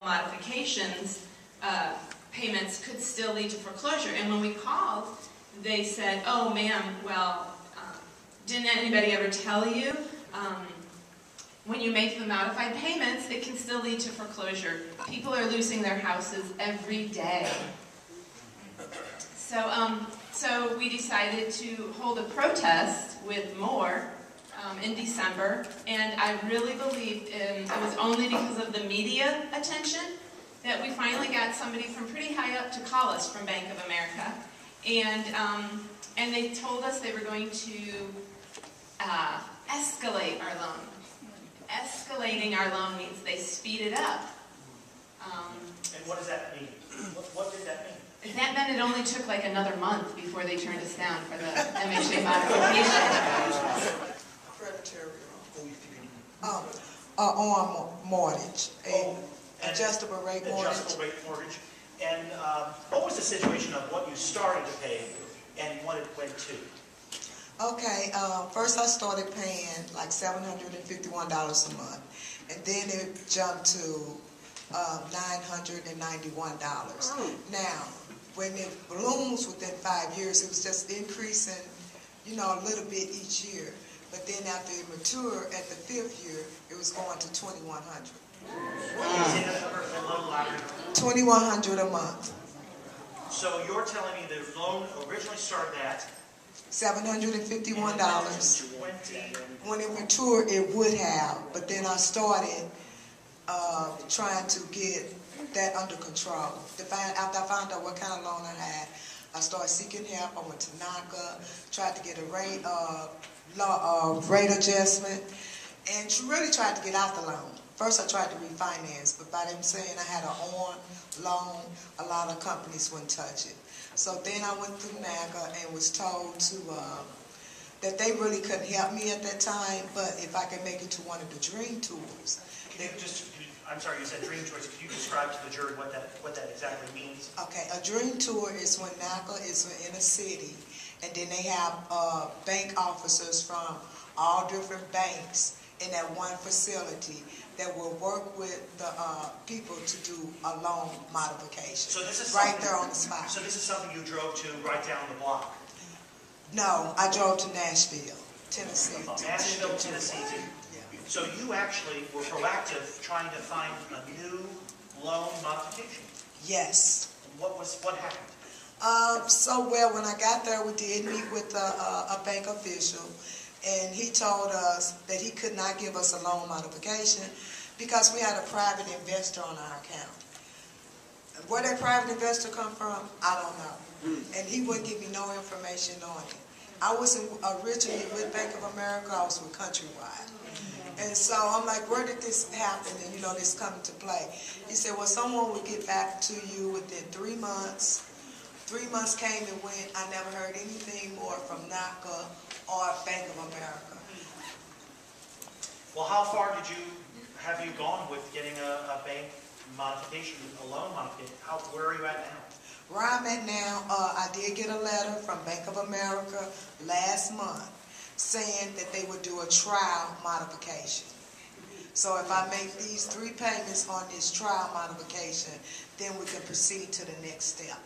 modifications, payments could still lead to foreclosure. And when we called, they said, oh ma'am, well, didn't anybody ever tell you? When you make the modified payments, it can still lead to foreclosure. People are losing their houses every day. So we decided to hold a protest with M.O.R.E in December, and I really believe it was only because of the media attention that we finally got somebody from pretty high up to call us from Bank of America, and they told us they were going to escalate our loan. Escalating our loan means they speed it up. And what does that mean? What did that mean? That meant it only took like another month before they turned us down for the MHA modification. On mortgage, adjustable rate mortgage. Adjustable rate mortgage. And what was the situation of what you started to pay and what it went to? Okay, first I started paying like $751 a month, and then it jumped to $991. Now, when it balloons within 5 years, it was just increasing, you know, a little bit each year. But then after it matured at the 5th year, it was going to $2,100. $2,100 a month. So you're telling me the loan originally started at $751. When it matured, it would have, but then I started trying to get that under control. After I found out what kind of loan I had, I started seeking help. I went to NACA, tried to get a rate adjustment, and really tried to get out the loan. First I tried to refinance, but by them saying I had an on loan, a lot of companies wouldn't touch it. So then I went through NACA and was told to that they really couldn't help me at that time, but if I could make it to one of the dream tours. I'm sorry, you said dream tours. Could you describe to the jury what that exactly means? Okay, a dream tour is when NACA is in a city, and then they have bank officers from all different banks in that one facility that will work with the people to do a loan modification. So this is right there on the spot. So this is something you drove to right down the block? No, I drove to Nashville, Tennessee. Nashville, Tennessee. Yeah. So you actually were proactive trying to find a new loan modification? Yes. What happened? Well, when I got there, we did meet with a bank official, and he told us that he could not give us a loan modification because we had a private investor on our account. Where that private investor come from, I don't know. And he wouldn't give me no information on it. I wasn't originally with Bank of America, I was with Countrywide. And so I'm like, where did this happen? And you know, this come into play. He said, well, someone would get back to you within 3 months. 3 months came and went. I never heard anything more from NACA or Bank of America. Well, how far have you gone with getting a bank modification, a loan modification? Where are you at now? Where I'm at now, I did get a letter from Bank of America last month saying that they would do a trial modification. So if I make these 3 payments on this trial modification, then we can proceed to the next step.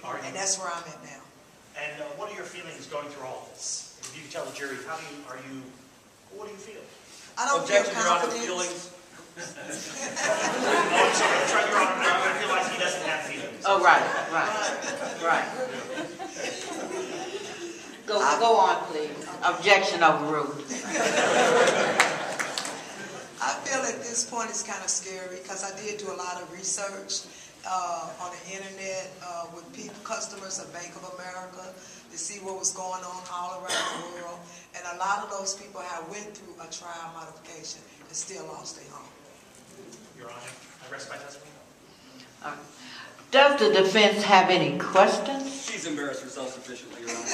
And that's where I'm at now. And what are your feelings going through all this? If you could tell the jury, what do you feel? I don't feel confident. I'm sorry, Your Honor, I realize he doesn't have feelings. Oh, right. Go on, please. Objection overruled. I feel at this point it's kind of scary because I did do a lot of research on the internet with customers of Bank of America to see what was going on all around the world. And a lot of those people have went through a trial modification and still lost their home. Your Honor, I rest my testimony. Does the defense have any questions? She's embarrassed herself sufficiently, Your Honor.